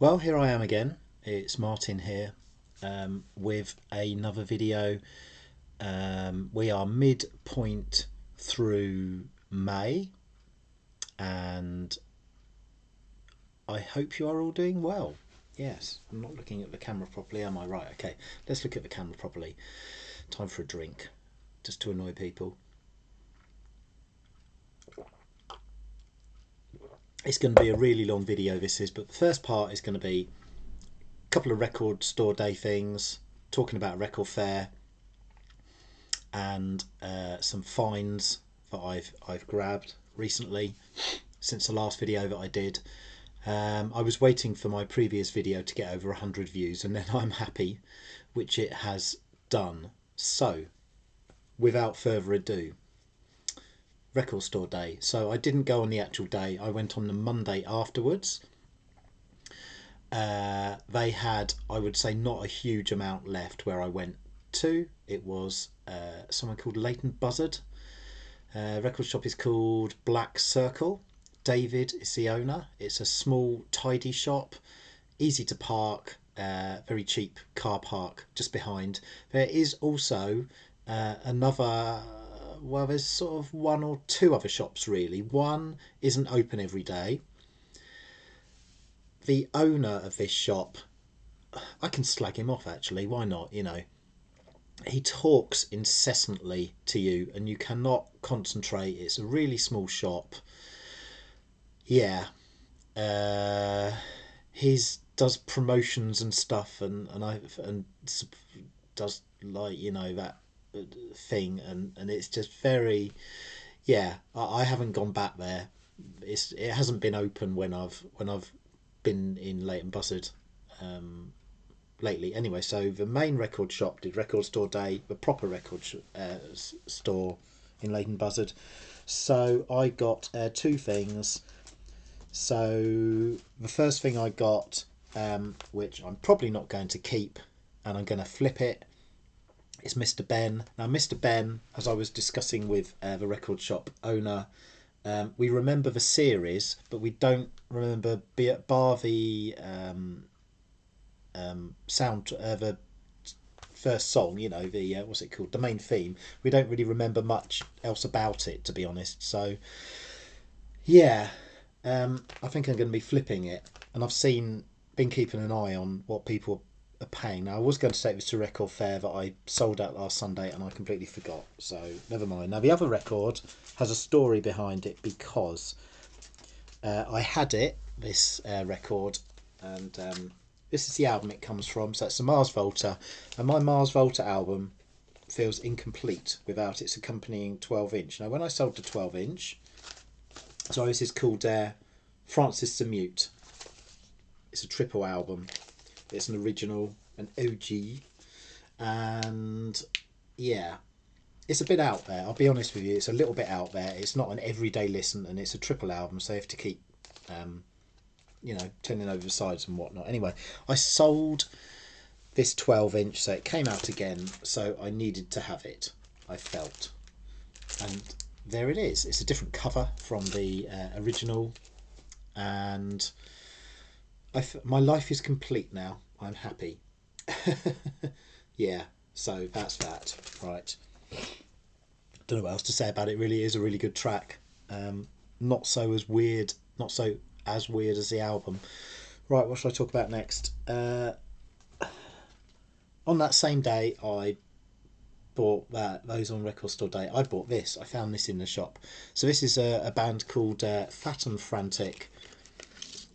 Well, here I am again. It's Martin here with another video. We are midpoint through May, and I hope you are all doing well. Yes, I'm not looking at the camera properly, am I? Right, okay, let's look at the camera properly. Time for a drink, just to annoy people. It's going to be a really long video, this is, but the first part is going to be a couple of record store day things, talking about a record fair, and some finds that I've grabbed recently since the last video that I did. I was waiting for my previous video to get over 100 views, and then I'm happy, which it has done. So, without further ado, record store day. So I didn't go on the actual day. I went on the Monday afterwards. They had, I would say, not a huge amount left where I went to. It was someone called Leighton Buzzard. Record shop is called Black Circle. David is the owner. It's a small, tidy shop, easy to park, very cheap car park just behind. There is also another, well, there's sort of one or two other shops really. One isn't open every day. The owner of this shop, I can slag him off actually, why not, you know. He talks incessantly to you and you cannot concentrate. It's a really small shop. Yeah. He's does promotions and stuff, and does, like, you know, that thing, and it's just very, yeah. I haven't gone back there. It hasn't been open when I've been in Leighton Buzzard lately. Anyway, so the main record shop did record store day, the proper store in Leighton Buzzard. So I got two things. So the first thing I got, which I'm probably not going to keep, and I'm going to flip it, is Mr. Ben. Now, Mr. Ben, as I was discussing with the record shop owner, we remember the series, but we don't remember, bar the sound, the first song, you know, the what's it called, the main theme. We don't really remember much else about it, to be honest. So yeah, I think I'm going to be flipping it, and been keeping an eye on what people are paying. Now, I was going to take this to Record Fair that I sold out last Sunday, and I completely forgot. So never mind. Now, the other record has a story behind it because I had this record, and this is the album it comes from. So it's the Mars Volta, and my Mars Volta album feels incomplete without its accompanying 12-inch. Now, when I sold the 12-inch, so this is called Francis the Mute. It's a triple album. It's an original, an OG, and yeah, it's a bit out there. I'll be honest with you, it's a little bit out there. It's not an everyday listen, and it's a triple album, so you have to keep, you know, turning over the sides and whatnot. Anyway, I sold this 12-inch, so it came out again, so I needed to have it, I felt. And there it is. It's a different cover from the original, and my life is complete now. I'm happy. Yeah, so that's that. Right. Don't know what else to say about it. Really is a really good track. Not so as weird. Not so as weird as the album. Right. What should I talk about next? On that same day, I bought those on record store day. I bought this. I found this in the shop. So this is a band called Fat and Frantic,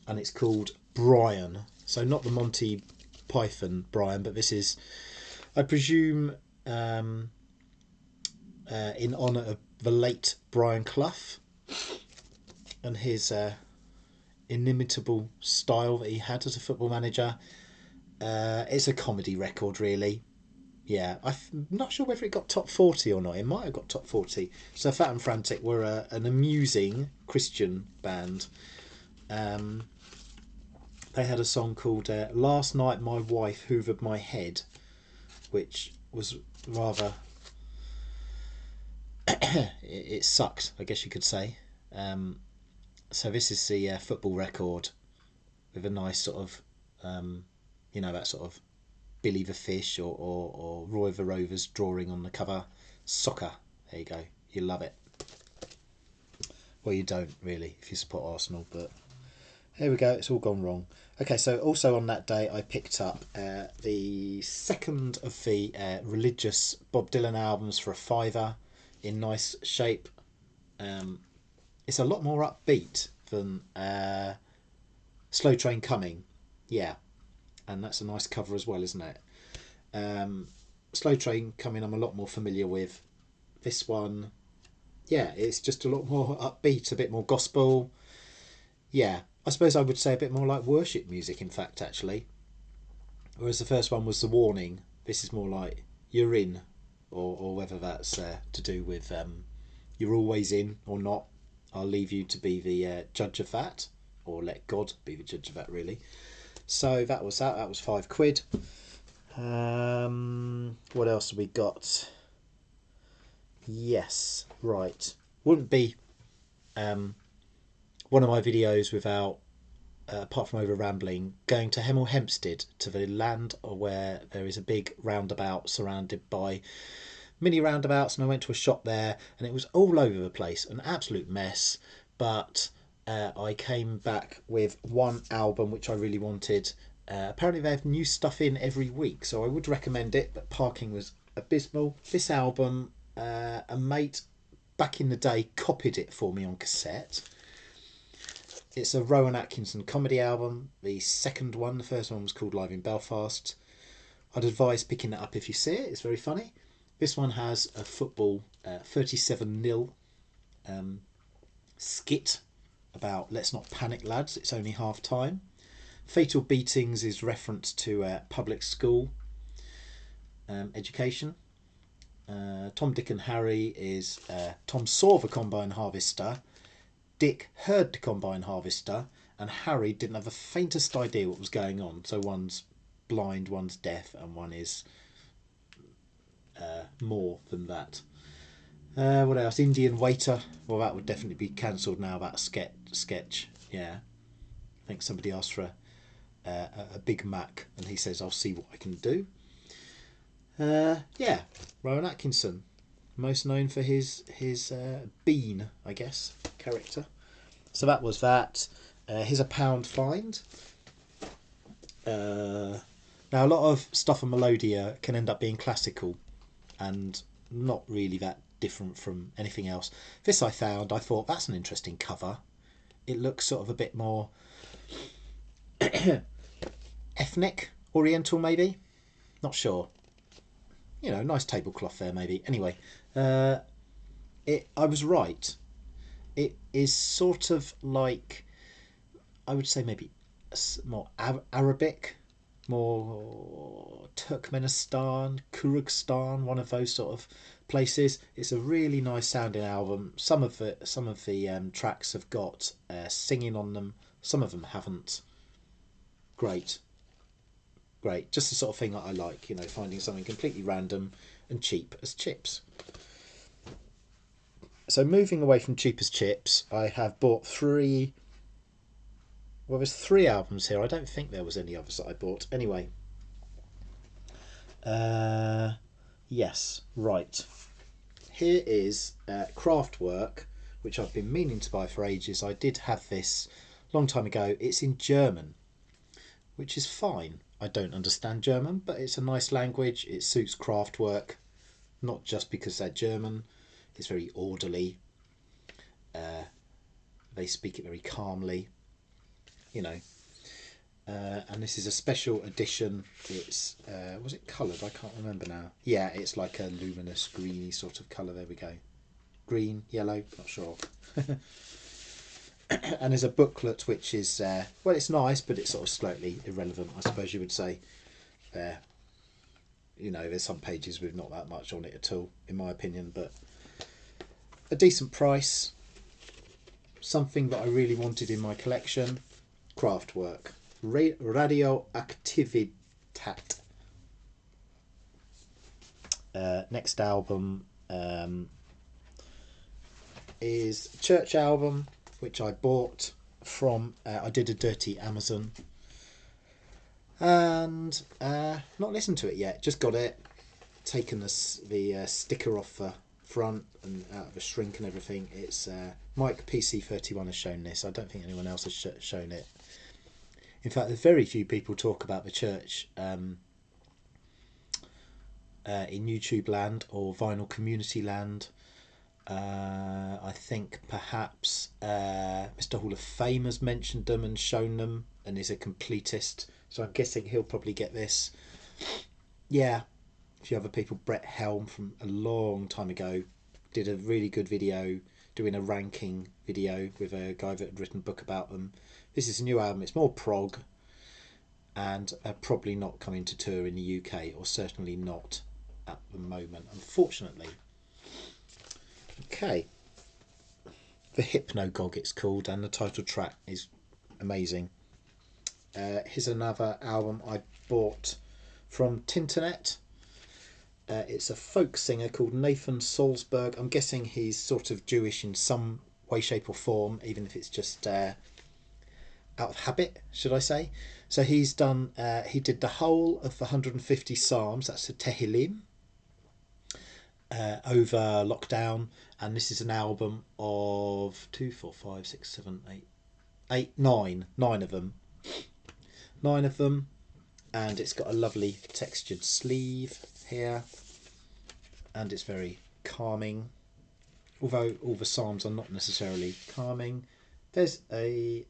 and it's called Brian. So not the Monty Python Brian, but this is, I presume, in honour of the late Brian Clough and his inimitable style that he had as a football manager. It's a comedy record, really. Yeah, I'm not sure whether it got top 40 or not. It might have got top 40. So Fat and Frantic were an amusing Christian band. They had a song called Last Night My Wife Hoovered My Head, which was rather... it sucked, I guess you could say. So this is the football record with a nice sort of You know, that sort of Billy the Fish or Roy the Rover's drawing on the cover. Soccer. There you go. You love it. Well, you don't really if you support Arsenal, but here we go. It's all gone wrong. Okay, so also on that day, I picked up the second of the religious Bob Dylan albums for a £5 in nice shape. It's a lot more upbeat than Slow Train Coming. Yeah, and that's a nice cover as well, isn't it? Slow Train Coming I'm a lot more familiar with. This one, yeah, it's just a lot more upbeat, a bit more gospel. Yeah, I suppose I would say a bit more like worship music, in fact, actually. Whereas the first one was The Warning, this is more like You're In, or whether that's to do with you're always in or not. I'll leave you to be the judge of that, or let God be the judge of that, really. So that was that. That was £5. What else have we got? Yes, right. Wouldn't be one of my videos without, apart from over rambling, going to Hemel Hempstead, to the land where there is a big roundabout surrounded by mini roundabouts, and I went to a shop there and it was all over the place, an absolute mess, but I came back with one album which I really wanted. Apparently they have new stuff in every week, so I would recommend it, but parking was abysmal. This album, a mate back in the day copied it for me on cassette. It's a Rowan Atkinson comedy album, the second one. The first one was called Live in Belfast. I'd advise picking it up if you see it, it's very funny. This one has a football 37-0 skit about let's not panic lads, it's only half time. Fatal Beatings is reference to public school education. Tom, Dick and Harry is Tom saw the combine harvester, Dick heard the combine harvester, and Harry didn't have the faintest idea what was going on. So one's blind, one's deaf, and one is more than that. What else? Indian Waiter. Well, that would definitely be cancelled now, that sketch. Yeah. I think somebody asked for a Big Mac, and he says, I'll see what I can do. Yeah, Rowan Atkinson, most known for his Bean, I guess, character. So that was that. Here's a £1 find. Now, a lot of stuff on Melodia can end up being classical and not really that different from anything else. This I found, I thought, that's an interesting cover. It looks sort of a bit more ethnic, oriental maybe. Not sure. You know, nice tablecloth there maybe. Anyway, I was right. It is sort of like, I would say maybe more Arabic, more Turkmenistan, Kyrgyzstan, one of those sort of places. It's a really nice sounding album. Some of the tracks have got singing on them. Some of them haven't. Great. Just the sort of thing that I like, you know, finding something completely random and cheap as chips. So moving away from cheap as chips, I have bought three. Well, there's 3 albums here. I don't think there was any others that I bought. Anyway. Yes, right. Here is Kraftwerk, which I've been meaning to buy for ages. I did have this a long time ago. It's in German, which is fine. I don't understand German, but it's a nice language. It suits Kraftwerk, not just because they're German. It's very orderly. They speak it very calmly, you know. And this is a special edition. It's was it coloured? I can't remember now. Yeah, it's like a luminous greeny sort of colour. There we go. Green, yellow, not sure. And there's a booklet which is well, it's nice, but it's sort of slightly irrelevant, I suppose you would say. You know, there's some pages with not that much on it at all, in my opinion, but a decent price. Something that I really wanted in my collection. Kraftwerk. Radioaktivitet. Next album is a Church album, which I bought from, I did a dirty Amazon. and not listened to it yet. Just got it, taken the sticker off the front and out of a shrink and everything. It's Mike PC31 has shown this. I don't think anyone else has shown it. In fact, there's very few people talk about the church in YouTube land or vinyl community land. I think perhaps Mr. Hall of Fame has mentioned them and shown them and is a completist, so I'm guessing he'll probably get this. Yeah, a few other people. Brett Helm from a long time ago did a really good video doing a ranking video with a guy that had written a book about them. This is a new album. It's more prog and probably not coming to tour in the UK, or certainly not at the moment, unfortunately. Okay, the Hypnagogue it's called, and the title track is amazing. Here's another album I bought from Tinternet. It's a folk singer called Nathan Salzberg. I'm guessing he's sort of Jewish in some way, shape or form, even if it's just out of habit, should I say. So he's done, he did the whole of the 150 Psalms, that's the Tehillim, over lockdown, and this is an album of 2, 4, 5, 6, 7, 8, 9 of them. 9 of them, and it's got a lovely textured sleeve here, and it's very calming, although all the psalms are not necessarily calming. There's a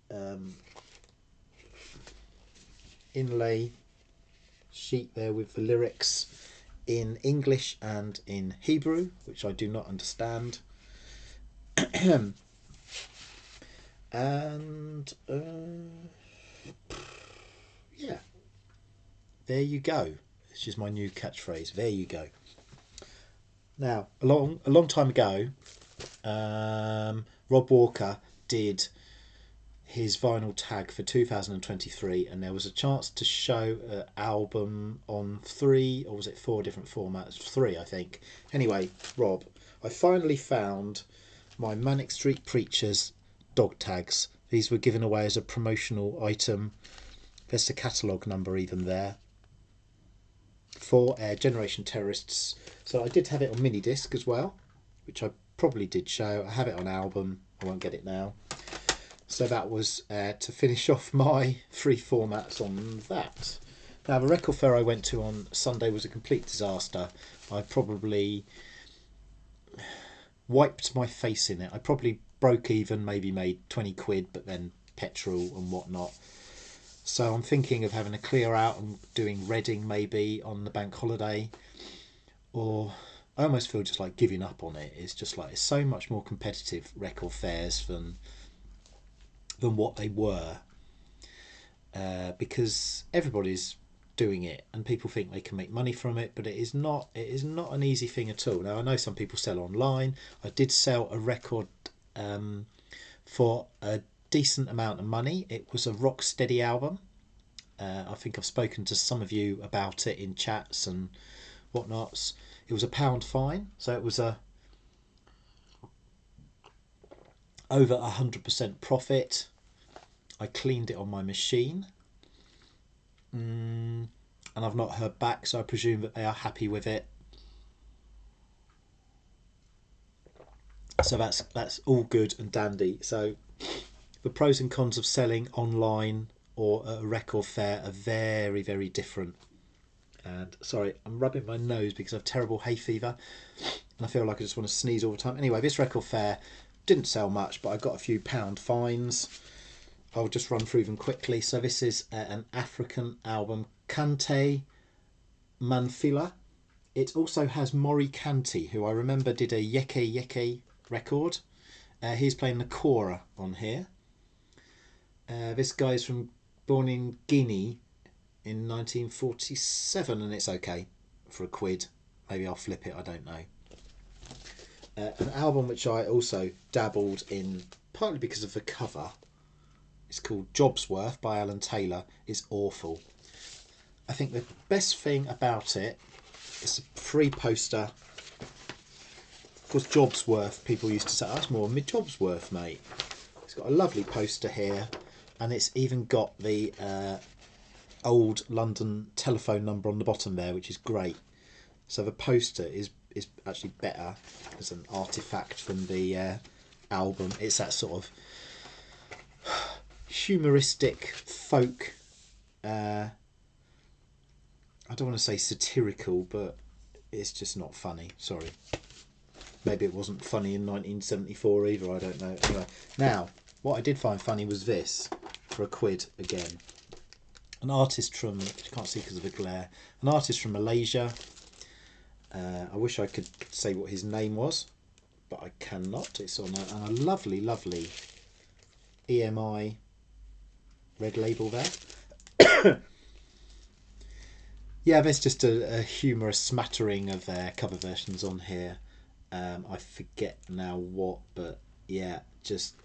inlay sheet there with the lyrics in English and in Hebrew, which I do not understand. And yeah, there you go. This is my new catchphrase. There you go. Now, a long time ago, Rob Walker did his vinyl tag for 2023, and there was a chance to show an album on 3, or was it 4 different formats? 3, I think. Anyway, Rob, I finally found my Manic Street Preachers dog tags. These were given away as a promotional item. There's the catalogue number even there. For Generation Terrorists. So I did have it on mini disc as well, which I probably did show. I have it on album. I won't get it now. So that was to finish off my 3 formats on that. Now, the record fair I went to on Sunday was a complete disaster. I probably wiped my face in it. I probably broke even, maybe made 20 quid, but then petrol and whatnot. So I'm thinking of having a clear out and doing Reading maybe on the bank holiday. Or I almost feel just like giving up on it. It's just like, it's so much more competitive, record fairs, than what they were, because everybody's doing it and people think they can make money from it, but it is not an easy thing at all. Now, I know some people sell online. I did sell a record for a decent amount of money. It was a Rocksteady album. I think I've spoken to some of you about it in chats and whatnots. It was £1 fine, so it was over 100% profit. I cleaned it on my machine, and I've not heard back, so I presume that they are happy with it. So that's all good and dandy. So the pros and cons of selling online or at a record fair are very, very different. And sorry, I'm rubbing my nose because I have terrible hay fever and I feel like I just want to sneeze all the time. Anyway, this record fair didn't sell much, but I got a few £1 fines. I'll just run through them quickly. So this is an African album, Kante Manfila. It also has Maury Canty, who I remember did a Yeke Yeke record. He's playing the kora on here. This guy's born in Guinea in 1947, and it's okay for £1. Maybe I'll flip it, I don't know. An album which I also dabbled in, partly because of the cover. It's called Jobsworth by Alan Taylor. It's awful. I think the best thing about it is a free poster. Of course, Jobsworth, people used to say, that's more mid Jobsworth, mate. It's got a lovely poster here, and it's even got the old London telephone number on the bottom there, which is great. So the poster is actually better as an artifact from the album. It's that sort of humoristic folk. I don't want to say satirical, but it's just not funny. Sorry. Maybe it wasn't funny in 1974 either. I don't know. Anyway, now what I did find funny was this for £1 again. An artist from, which you can't see because of the glare, an artist from Malaysia. I wish I could say what his name was, but I cannot. It's on a lovely, lovely EMI red label there. Yeah, there's just a humorous smattering of cover versions on here. I forget now what, but yeah, just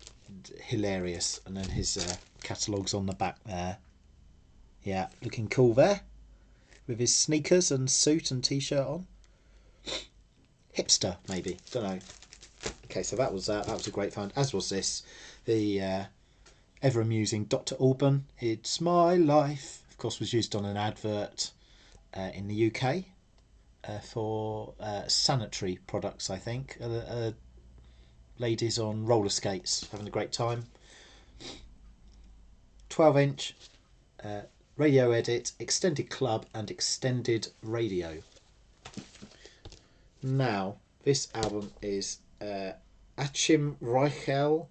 hilarious. And then his catalogue's on the back there. Yeah, looking cool there, with his sneakers and suit and t-shirt on. Hipster, maybe, don't know. Okay, so that was that. That was a great find, as was this. The ever amusing Dr. Alban, It's My Life, of course, was used on an advert in the UK for sanitary products, I think. Ladies on roller skates having a great time. 12-inch radio edit, extended club and extended radio. Now, this album is Achim Reichel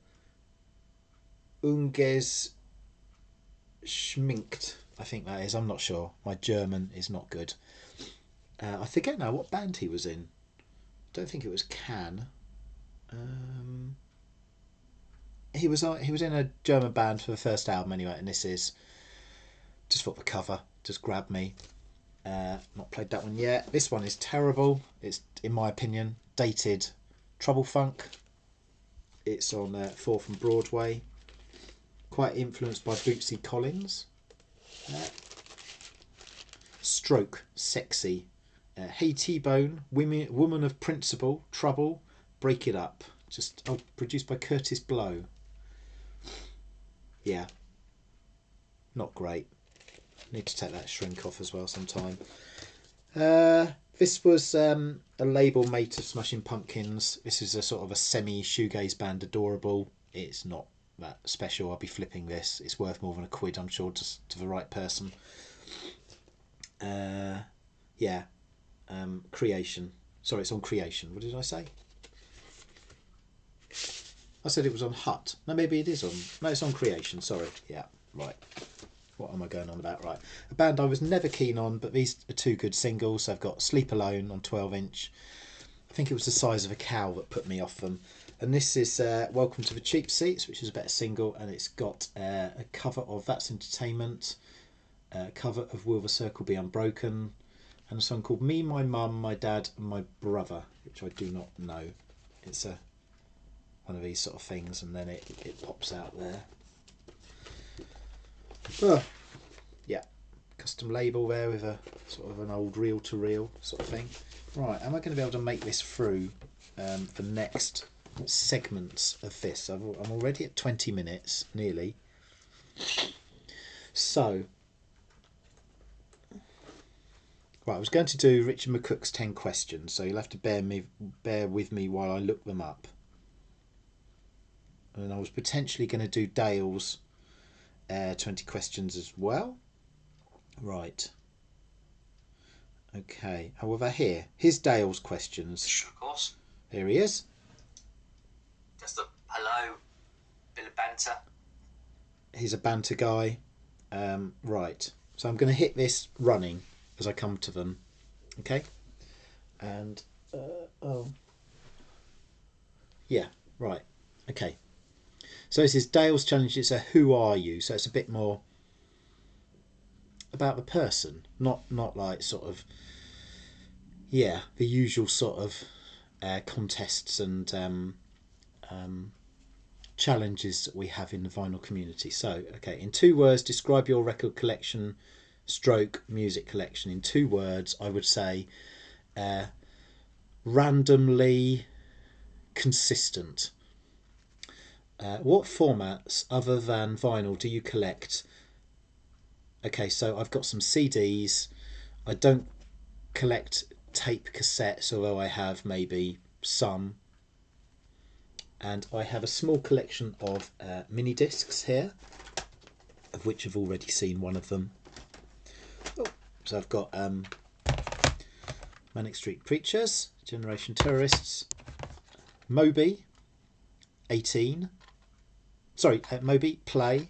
Unges Schminkt. I think that is. I'm not sure. My German is not good. I forget now what band he was in. Don't think it was Can. He was in a German band for the first album anyway, and this is just for the cover. Just grabbed me. Not played that one yet. This one is terrible. It's, in my opinion, dated Trouble Funk. It's on 4th and Broadway. Quite influenced by Bootsy Collins. Stroke, Sexy. Hey T-Bone, Woman of Principle, Trouble, Break It Up. Just produced by Curtis Blow. Yeah, not great. Need to take that shrink off as well sometime. This was a label mate of Smashing Pumpkins. This is a sort of a semi-shoegaze band, Adorable. It's not that special. I'll be flipping this. It's worth more than £1, I'm sure, to the right person. Yeah. Creation. Sorry, it's on Creation. What did I say? I said it was on Hut. No, maybe it is on... No, it's on Creation. Sorry. Yeah, right. What am I going on about? Right. A band I was never keen on, but these are two good singles. I've got Sleep Alone on 12-inch. I think it was The Size of a Cow that put me off them. And this is Welcome to the Cheap Seats, which is a better single. And it's got a cover of That's Entertainment, a cover of Will the Circle Be Unbroken, and a song called Me, My Mum, My Dad and My Brother, which I do not know. It's one of these sort of things, and then it pops out there. Oh, yeah, custom label there with a sort of an old reel-to-reel sort of thing. Right, am I going to be able to make this through the next segments of this? I'm already at 20 minutes, nearly. So, right, I was going to do Richard McCook's 10 questions, so you'll have to bear with me while I look them up. And I was potentially going to do Dale's 20 questions as well. Right. Okay. However, here's Dale's questions. Of course. Here he is. Just a hello, bit of banter. He's a banter guy. Right. So I'm going to hit this running as I come to them. Okay. And yeah. Right. Okay. So this is Dale's challenge. It's a who are you? So it's a bit more about the person, not like sort of the usual sort of contests and challenges that we have in the vinyl community. So okay, in 2 words, describe your record collection stroke music collection. In 2 words, I would say randomly consistent. What formats other than vinyl do you collect? Okay, so I've got some CDs. I don't collect tape cassettes, although I have maybe some. And I have a small collection of mini discs here, of which I've already seen one of them. Oh, so I've got Manic Street Preachers, Generation Terrorists, Moby, 18. Sorry, Moby, Play,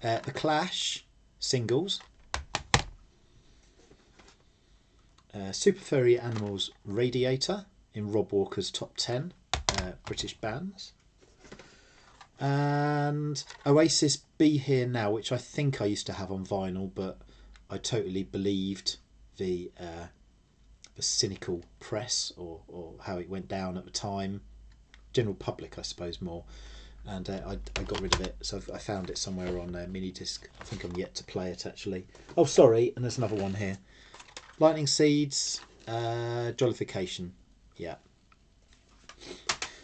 The Clash, singles, Super Furry Animals, Radiator, in Rob Walker's top 10 British bands, and Oasis Be Here Now, which I think I used to have on vinyl, but I totally believed the cynical press, or how it went down at the time, general public I suppose more, and I got rid of it, so I found it somewhere on mini disc. I think I'm yet to play it actually. Oh sorry, and there's another one here, Lightning Seeds, Jollification. Yeah.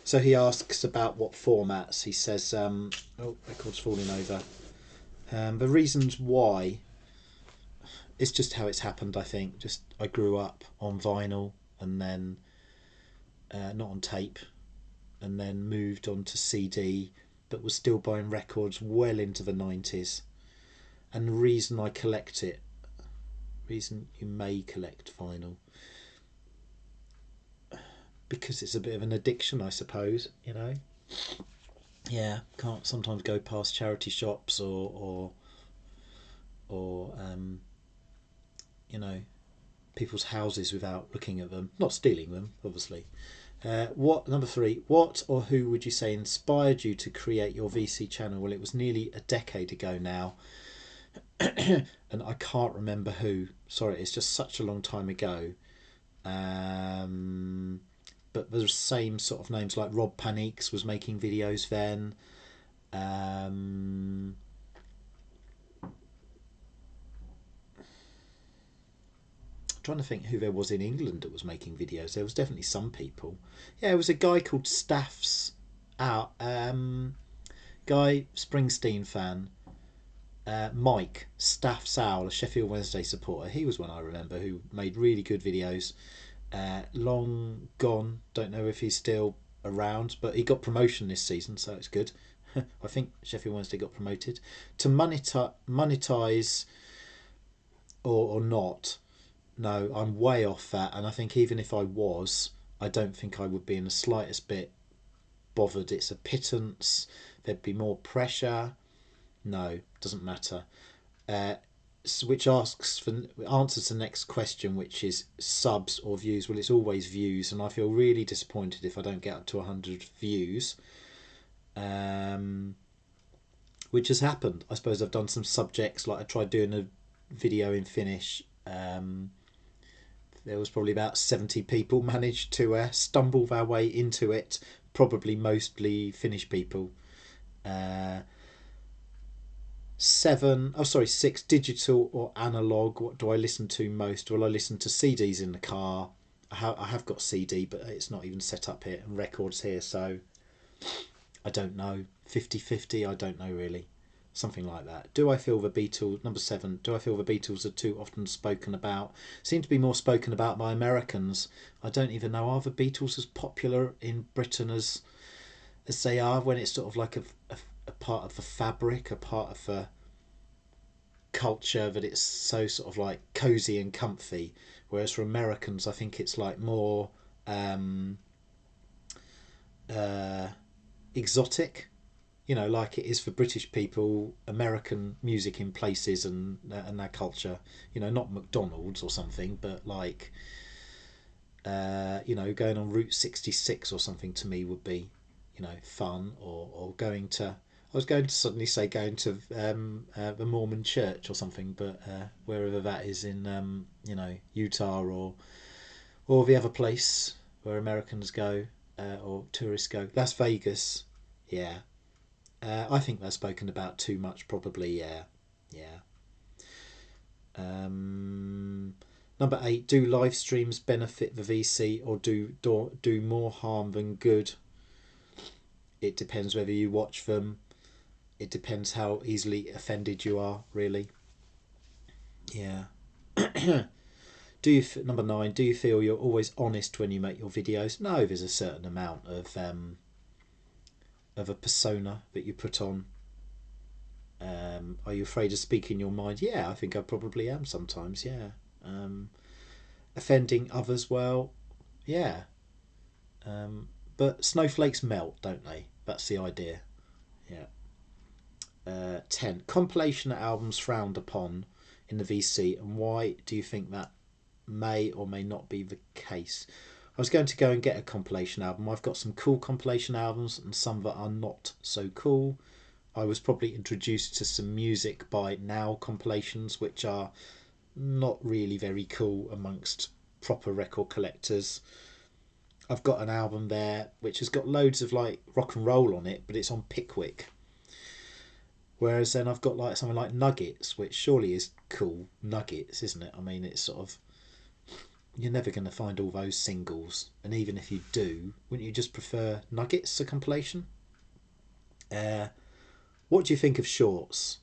So he asks about what formats. He says, oh, record's falling over. The reasons why, it's just how it's happened, I think. Just I grew up on vinyl and then not on tape, and then moved on to CD, but was still buying records well into the 90s. And the reason I collect it, reason you may collect vinyl, because it's a bit of an addiction, I suppose, you know. Yeah, can't sometimes go past charity shops or you know, people's houses without looking at them, not stealing them, obviously. What number 3? What or who would you say inspired you to create your VC channel? Well, it was nearly a decade ago now, and I can't remember who. Sorry, it's just such a long time ago. But the same sort of names, like Rob Paniques was making videos then. Um, Trying to think who there was in England that was making videos. There was definitely some people. Yeah, it was a guy called Staffs out. Guy Springsteen fan. Mike Staffs Owl, a Sheffield Wednesday supporter. He was one I remember who made really good videos. Long gone. Don't know if he's still around, but he got promotion this season, so it's good. I think Sheffield Wednesday got promoted to monetize or not. No, I'm way off that, and I think even if I was, I don't think I would be in the slightest bit bothered. It's a pittance. There'd be more pressure. No, doesn't matter. Uh, which asks for answers to the next question, which is subs or views. Well, it's always views, and I feel really disappointed if I don't get up to 100 views, which has happened. I suppose I've done some subjects, like I tried doing a video in Finnish. There was probably about 70 people managed to stumble their way into it, probably mostly Finnish people. Uh, 6 digital or analog. What do I listen to most? Well, I listen to CDs in the car. I have got CD, but it's not even set up here, and records here, so I don't know. 50-50, I don't know really. Something like that. Do I feel the Beatles, number 7, do I feel the Beatles are too often spoken about? Seem to be more spoken about by Americans. I don't even know, are the Beatles as popular in Britain as they are, when it's sort of like a part of the fabric, a part of the culture, that it's so sort of like cozy and comfy, whereas for Americans I think it's like more uh, exotic, you know, like it is for British people, American music in places and their culture, you know, not McDonald's or something, but like you know, going on Route 66 or something to me would be, you know, fun, or going to, I was going to suddenly say going to the Mormon church or something, but wherever that is in, you know, Utah or the other place where Americans go, or tourists go, Las Vegas. Yeah, I think they're spoken about too much, probably. Yeah, yeah. Number 8. Do live streams benefit the VC, or do more harm than good? It depends whether you watch them. It depends how easily offended you are, really. Yeah. Number 9? Do you feel you're always honest when you make your videos? No, there's a certain amount of a persona that you put on. Are you afraid of speaking your mind? Yeah, I think I probably am sometimes. Yeah. Um, Offending others? Well, yeah. But snowflakes melt, don't they? That's the idea. Yeah. 10. Compilation albums frowned upon in the VC, and why do you think that may or may not be the case? I was going to go and get a compilation album. I've got some cool compilation albums and some that are not so cool. I was probably introduced to some music by Now compilations, which are not really very cool amongst proper record collectors. I've got an album there which has got loads of like rock and roll on it, but it's on Pickwick. Whereas then I've got like something like Nuggets, which surely is cool Nuggets, isn't it? I mean, it's sort of, you're never going to find all those singles, and even if you do, wouldn't you just prefer Nuggets, a compilation? Uh, what do you think of Shorts?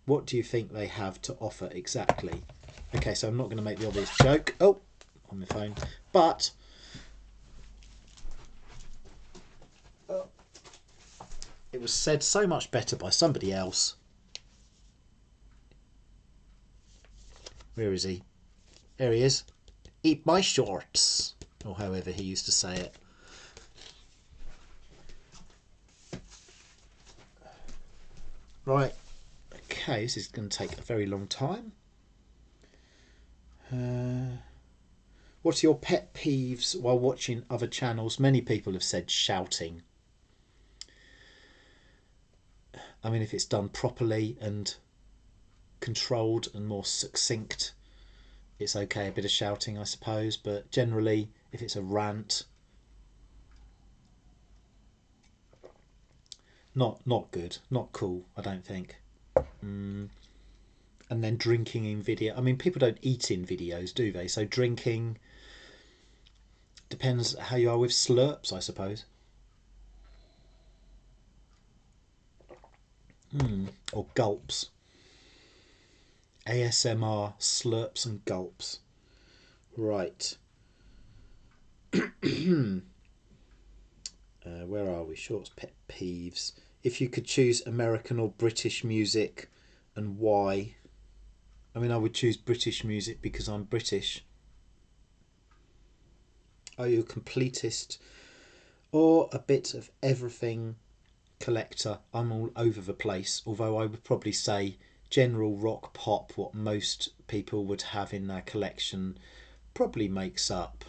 What do you think they have to offer exactly? Okay, so I'm not going to make the obvious joke. Oh, on my phone. But it was said so much better by somebody else. Where is he? There he is. Eat my shorts. Or however he used to say it. Right. Okay, this is going to take a very long time. What are your pet peeves while watching other channels? Many people have said shouting. I mean, if it's done properly and controlled and more succinct, it's okay, a bit of shouting, I suppose. But generally, if it's a rant, not good, not cool, I don't think. And then drinking in video. I mean, people don't eat in videos, do they? So drinking depends how you are with slurps, I suppose. Or gulps. ASMR slurps and gulps. Right. Where are we? Shorts pet peeves. If you could choose American or British music, and why? I mean, I would choose British music because I'm British. Are you a completist or a bit of everything collector? I'm all over the place, although I would probably say general rock pop, what most people would have in their collection, probably makes up.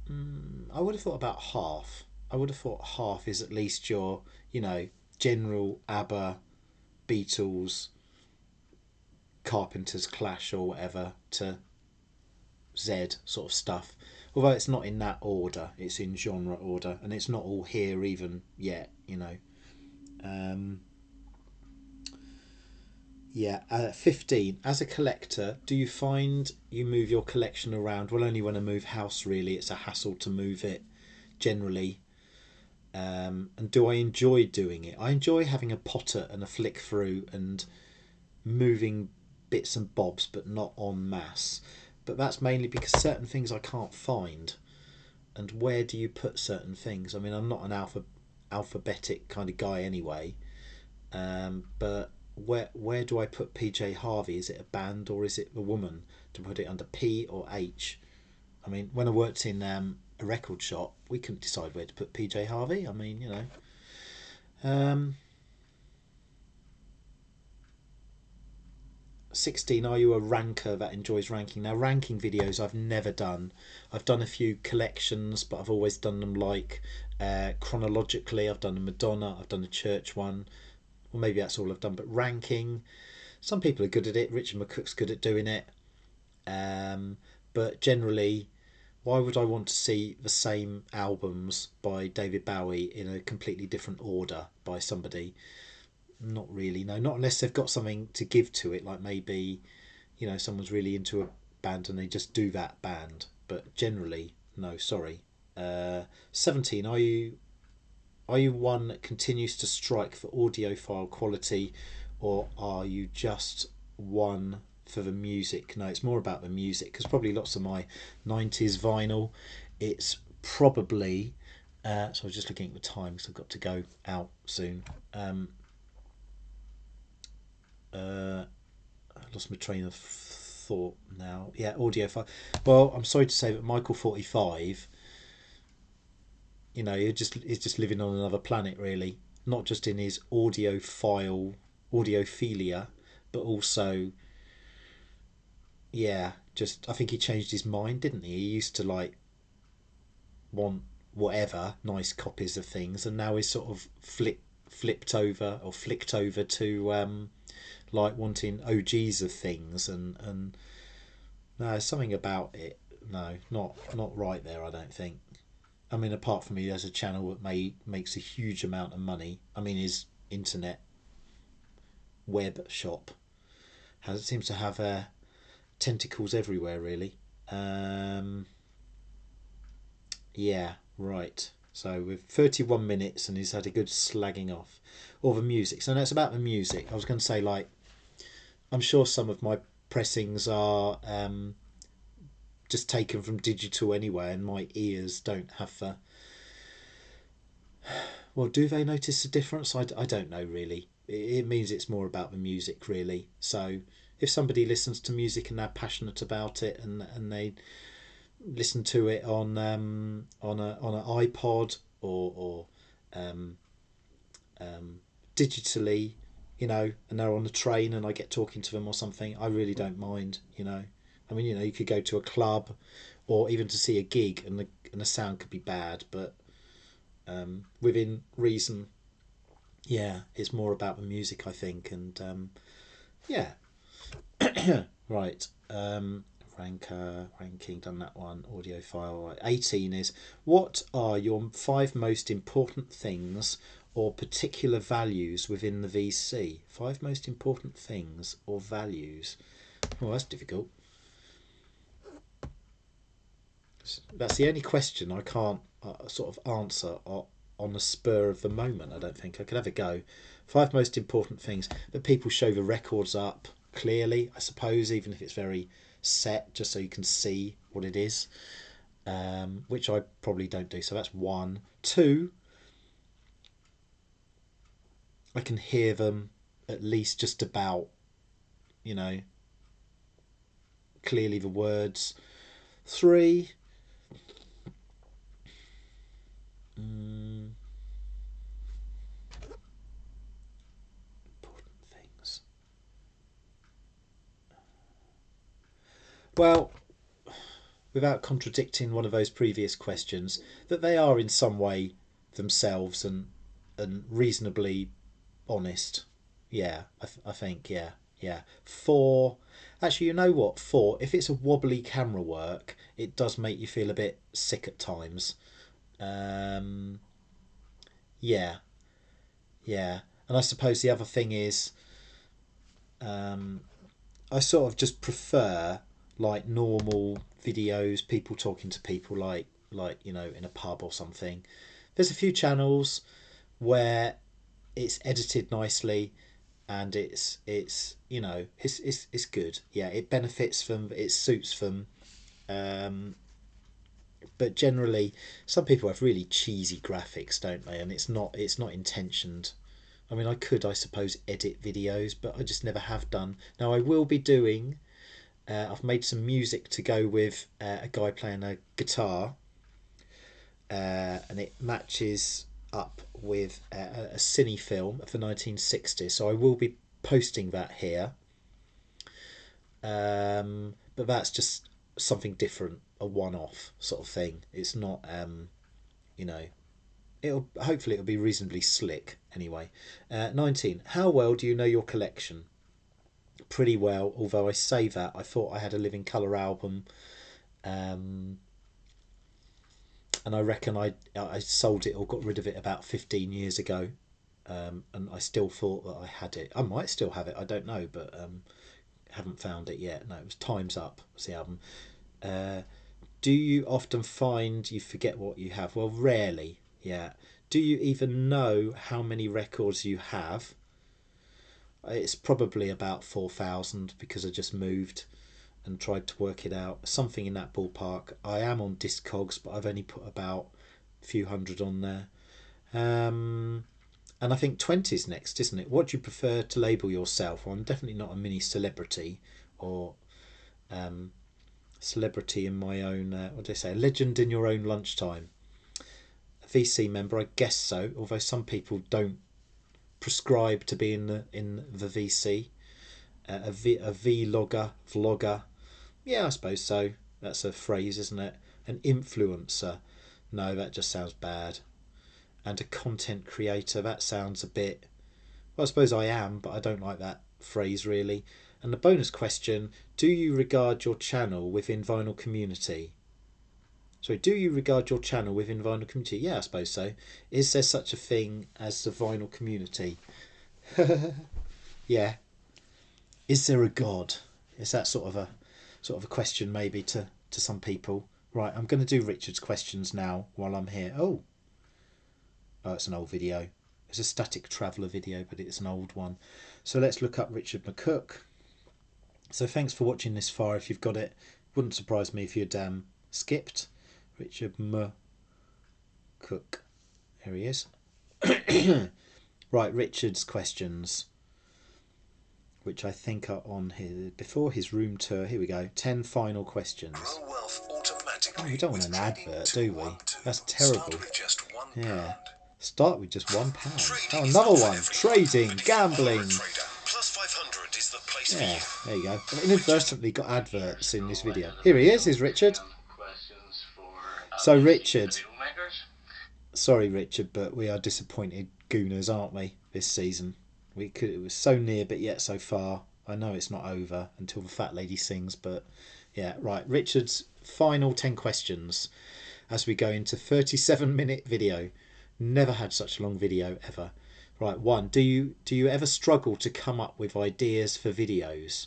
I would have thought about half. I would have thought half is at least your, general ABBA, Beatles, Carpenter's Clash or whatever to Z sort of stuff. Although it's not in that order, it's in genre order, and it's not all here even yet. Um, yeah, 15. As a collector, do you find you move your collection around? Well, only when I move house, really. It's a hassle to move it generally. And do I enjoy doing it? I enjoy having a potter and a flick through and moving bits and bobs, but not en masse. But that's mainly because certain things I can't find. And where do you put certain things? I mean, I'm not an alphabetic kind of guy anyway. But where do I put PJ Harvey? Is it a band or is it the woman? To put it under P or H? I mean, when I worked in a record shop, we couldn't decide where to put PJ Harvey. I mean. Um, 16. Are you a ranker that enjoys ranking? Now, ranking videos I've never done. I've done a few collections, but I've always done them like chronologically. I've done a Madonna, I've done a church one. Well, maybe that's all I've done. But ranking, some people are good at it. Richard McCook's good at doing it. But generally, why would I want to see the same albums by David Bowie in a completely different order by somebody? Not really, no. Not unless they've got something to give to it, like maybe, someone's really into a band and they just do that band. But generally, no, sorry. 17. Are you one that continues to strike for audiophile quality, or are you just one for the music. No, it's more about the music because probably lots of my 90s vinyl. It's probably. So I was just looking at the time because I've got to go out soon. Uh, I lost my train of thought now. Yeah, audio file. Well, I'm sorry to say that Michael 45, he's just living on another planet, really. Not just in his audiophilia, but also, yeah, just I think he changed his mind, didn't he? He used to like want whatever nice copies of things, and now he's sort of flipped over or flicked over to like wanting OGs of things, and no, something about it. No, not right there. I don't think. I mean, apart from he has a channel that makes a huge amount of money. I mean, his internet web shop seems to have tentacles everywhere, really. Um, yeah, right. So with 31 minutes, and he's had a good slagging off all the music. So that's about the music. I was going to say, like, I'm sure some of my pressings are just taken from digital anyway, and my ears don't have the. Well, do they notice the difference? I don't know really. It means it's more about the music, really. So if somebody listens to music and they're passionate about it, and they listen to it on an iPod or um, digitally, and they're on a train and I get talking to them or something, I really don't mind. I mean, you could go to a club or even to see a gig, and the sound could be bad, but within reason, yeah, it's more about the music, I think, and yeah, right. Ranking, done that one. Audio file. Right. 18 is, what are your five most important things or particular values within the VC? Five most important things or values. Oh, that's difficult. That's the only question I can't sort of answer on the spur of the moment. I don't think I could have a go. Five most important things that people show the records up clearly, I suppose, even if it's very set, just so you can see what it is, which I probably don't do. So that's one. Two, I can hear them at least just about, you know, clearly the words. Three, important things. Well, without contradicting one of those previous questions, that they are in some way themselves and reasonably honest. Yeah, I think, yeah, yeah. Four, actually, you know what? Four, if it's a wobbly camera work, it does make you feel a bit sick at times. Um, yeah, yeah. And I suppose the other thing is, um, I sort of just prefer like normal videos, people talking to people, like in a pub or something. There's a few channels where it's edited nicely, and it's good. Yeah, it benefits them, it suits them. Um, but generally, some people have really cheesy graphics, don't they? And it's not intentioned. I mean, I suppose, edit videos, but I just never have done. Now I will be doing. I've made some music to go with a guy playing a guitar, and it matches up with a cine film of the 1960s. So I will be posting that here. But that's just something different, a one-off sort of thing. It's not, you know, it'll be reasonably slick anyway. 19. How well do you know your collection? Pretty well, although I say that I thought I had a Living Colour album, um, and I reckon I sold it or got rid of it about 15 years ago, and I still thought that I had it. I might still have it. I don't know, but haven't found it yet. No, it was Time's Up. Was the album. Uh, do you often find you forget what you have? Well, rarely. Yeah. Do you even know how many records you have? It's probably about 4,000 because I just moved and tried to work it out. Something in that ballpark. I am on Discogs, but I've only put about a few hundred on there. And I think 20's next, isn't it? What do you prefer to label yourself? Well, I'm definitely not a mini celebrity or um, celebrity in my own, what do they say, a legend in your own lunchtime. A VC member, I guess so, although some people don't prescribe to be in the VC. A vlogger. Yeah, I suppose so. That's a phrase, isn't it? An influencer. No, that just sounds bad. And a content creator, that sounds a bit. Well, I suppose I am, but I don't like that phrase really. And the bonus question: do you regard your channel within vinyl community? Sorry, do you regard your channel within vinyl community? Yeah, I suppose so. Is there such a thing as the vinyl community? Yeah. Is there a god? Is that sort of a question maybe to some people? Right, I'm going to do Richard's questions now while I'm here. Oh, it's an old video. It's a Static Traveller video, but it's an old one. So let's look up Richard McCook. So thanks for watching this far. If you've got it, wouldn't surprise me if you'd skipped. Richard McCook. Here he is. Right, Richard's questions, which I think are on here before his room tour. Here we go. 10 final questions. Oh, we don't want an advert, do we? That's terrible. Yeah. Start with just £1. Oh, another one. Trading, gambling. Yeah, there you go. I've inadvertently got adverts in this video. Here he is, Richard. So Richard, sorry Richard, but we are disappointed gooners, aren't we, this season? It was so near but yet so far. I know it's not over until the fat lady sings, but yeah, right. Richard's final 10 questions as we go into 37-minute video. Never had such a long video ever. Right, 1. Do you ever struggle to come up with ideas for videos?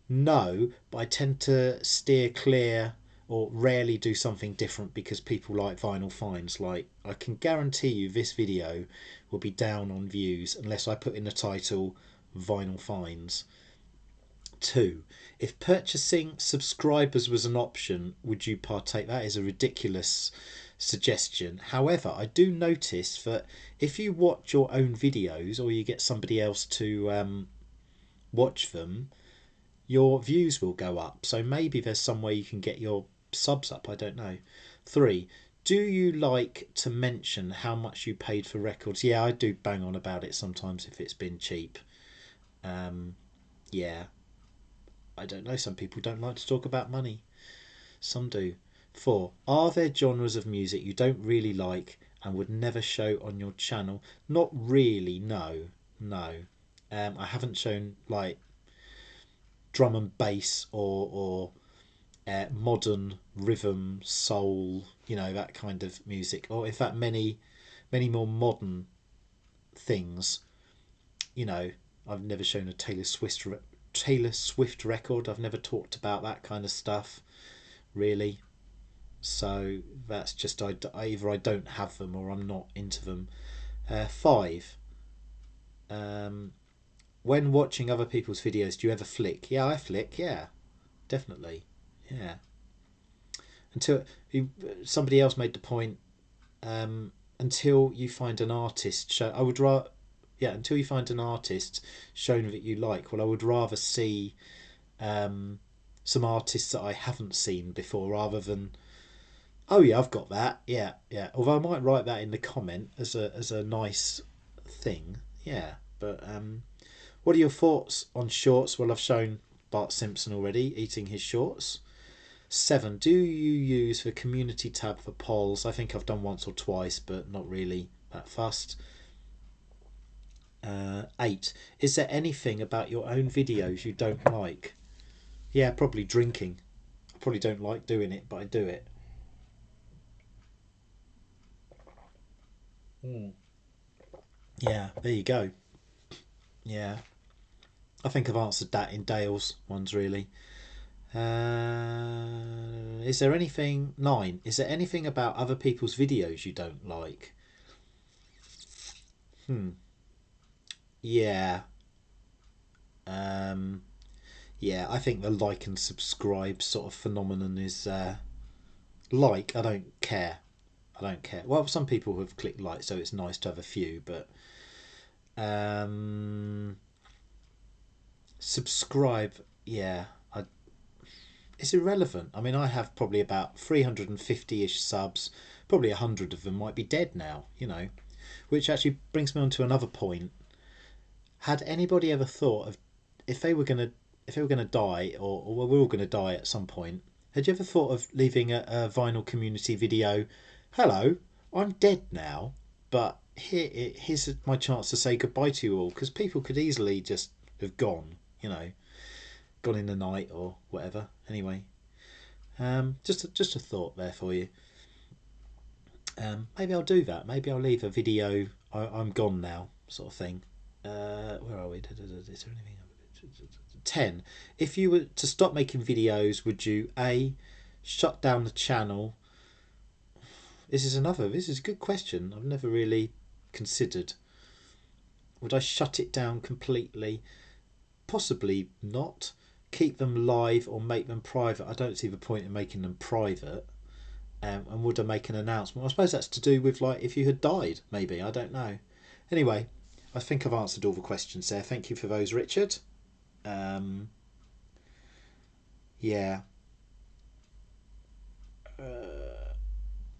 No, but I tend to steer clear or rarely do something different because people like vinyl finds. Like, I can guarantee you this video will be down on views unless I put in the title vinyl finds. 2. If purchasing subscribers was an option, would you partake? That is a ridiculous suggestion. However, I do notice that if you watch your own videos or you get somebody else to watch them, your views will go up. So maybe there's some way you can get your subs up. I don't know. 3. Do you like to mention how much you paid for records? Yeah, I do bang on about it sometimes if it's been cheap. Yeah. I don't know. Some people don't like to talk about money. Some do. 4. Are there genres of music you don't really like and would never show on your channel? Not really, no. No. I haven't shown like drum and bass or modern rhythm, soul, that kind of music. Or in fact, many more modern things. I've never shown a Taylor Swift record. I've never talked about that kind of stuff, really. So that's just either I don't have them or I'm not into them. 5. When watching other people's videos, do you ever flick? Yeah, I flick. Yeah, definitely. Yeah. Until somebody else made the point. Until you find an artist, I would rather. Yeah, until you find an artist shown that you like. Well, I would rather see some artists that I haven't seen before rather than, oh yeah, I've got that. Yeah, yeah. Although I might write that in the comment as a nice thing. Yeah, but what are your thoughts on shorts? Well, I've shown Bart Simpson already eating his shorts. 7. Do you use the community tab for polls? I think I've done once or twice, but not really that fussed. 8. Is there anything about your own videos you don't like? Yeah, probably drinking. I probably don't like doing it, but I do it. Yeah, there you go. Yeah, I think I've answered that in Dale's ones really. Is there anything 9? Is there anything about other people's videos you don't like? Yeah. Um, yeah, I think the like and subscribe sort of phenomenon is like. I don't care. I don't care. Well, some people have clicked like, so it's nice to have a few, but um, subscribe. Yeah, it's irrelevant. I mean, I have probably about 350-ish subs. Probably 100 of them might be dead now. Which actually brings me on to another point. Had anybody ever thought of if they were gonna if they were gonna die, or we're all gonna die at some point? Had you ever thought of leaving a vinyl community video? Hello, I'm dead now, but here's my chance to say goodbye to you all, because people could easily just have gone, gone in the night or whatever. Anyway, just a thought there for you. Maybe I'll do that. Maybe I'll leave a video. I'm gone now, sort of thing. Where are we? Is there anything? 10. If you were to stop making videos, would you A, shut down the channel? This is a good question. I've never really considered. Would I shut it down completely? Possibly not. Keep them live or make them private. I don't see the point in making them private. And would I make an announcement? I suppose that's to do with like if you had died, maybe. I don't know. Anyway, I think I've answered all the questions there. Thank you for those, Richard. Um, yeah,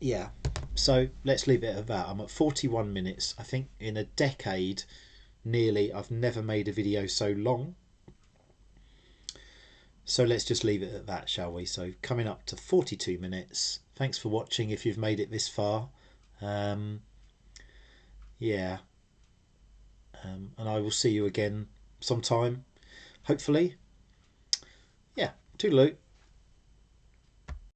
yeah. So let's leave it at that. I'm at 41 minutes. I think in a decade, nearly, I've never made a video so long. So let's just leave it at that, shall we? So coming up to 42 minutes. Thanks for watching if you've made it this far. Um, yeah. And I will see you again sometime, hopefully. Yeah. Toodaloo.